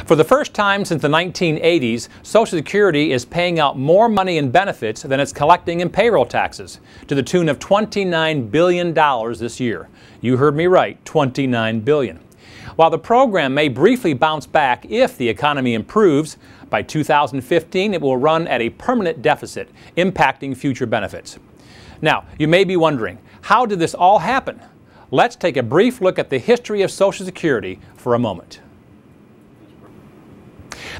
For the first time since the 1980s, Social Security is paying out more money in benefits than it's collecting in payroll taxes, to the tune of $29 billion this year. You heard me right, $29 billion. While the program may briefly bounce back if the economy improves, by 2015 it will run at a permanent deficit, impacting future benefits. Now, you may be wondering, how did this all happen? Let's take a brief look at the history of Social Security for a moment.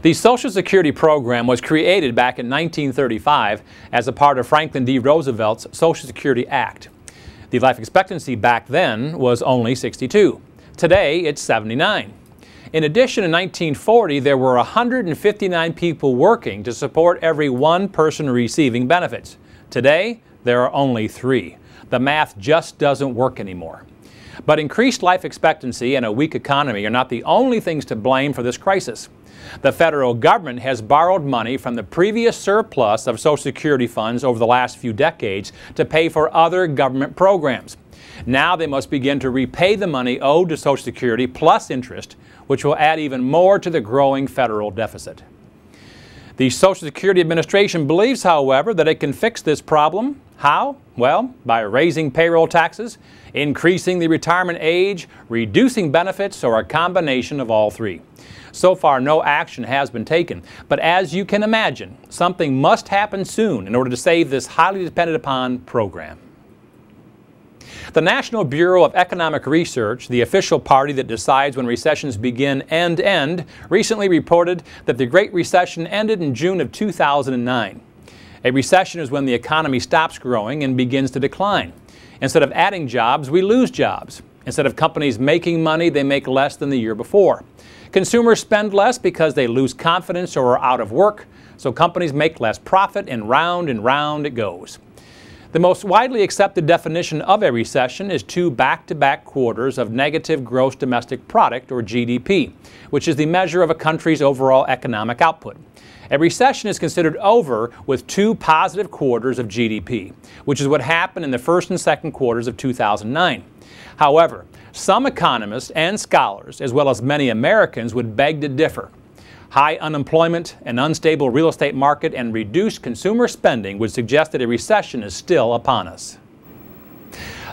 The Social Security program was created back in 1935 as a part of Franklin D. Roosevelt's Social Security Act. The life expectancy back then was only 62. Today, it's 79. In addition, in 1940, there were 159 people working to support every one person receiving benefits. Today, there are only 3. The math just doesn't work anymore. But increased life expectancy and a weak economy are not the only things to blame for this crisis. The federal government has borrowed money from the previous surplus of Social Security funds over the last few decades to pay for other government programs. Now they must begin to repay the money owed to Social Security plus interest, which will add even more to the growing federal deficit. The Social Security Administration believes, however, that it can fix this problem. How? Well, by raising payroll taxes, increasing the retirement age, reducing benefits, or a combination of all 3. So far, no action has been taken, but as you can imagine, something must happen soon in order to save this highly depended upon program. The National Bureau of Economic Research, the official party that decides when recessions begin and end, recently reported that the Great Recession ended in June of 2009. A recession is when the economy stops growing and begins to decline. Instead of adding jobs, we lose jobs. Instead of companies making money, they make less than the year before. Consumers spend less because they lose confidence or are out of work, so companies make less profit, and round it goes. The most widely accepted definition of a recession is 2 back-to-back quarters of negative gross domestic product, or GDP, which is the measure of a country's overall economic output. A recession is considered over with 2 positive quarters of GDP, which is what happened in the first and second quarters of 2009. However, some economists and scholars, as well as many Americans, would beg to differ. High unemployment, an unstable real estate market, and reduced consumer spending would suggest that a recession is still upon us.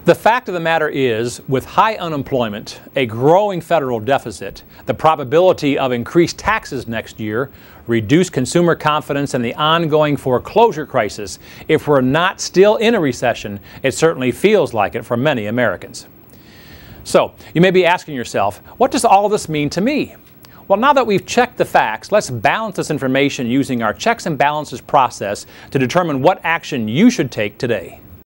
The fact of the matter is, with high unemployment, a growing federal deficit, the probability of increased taxes next year, reduced consumer confidence, and the ongoing foreclosure crisis, if we're not still in a recession, it certainly feels like it for many Americans. So, you may be asking yourself, what does all this mean to me? Well, now that we've checked the facts, let's balance this information using our checks and balances process to determine what action you should take today.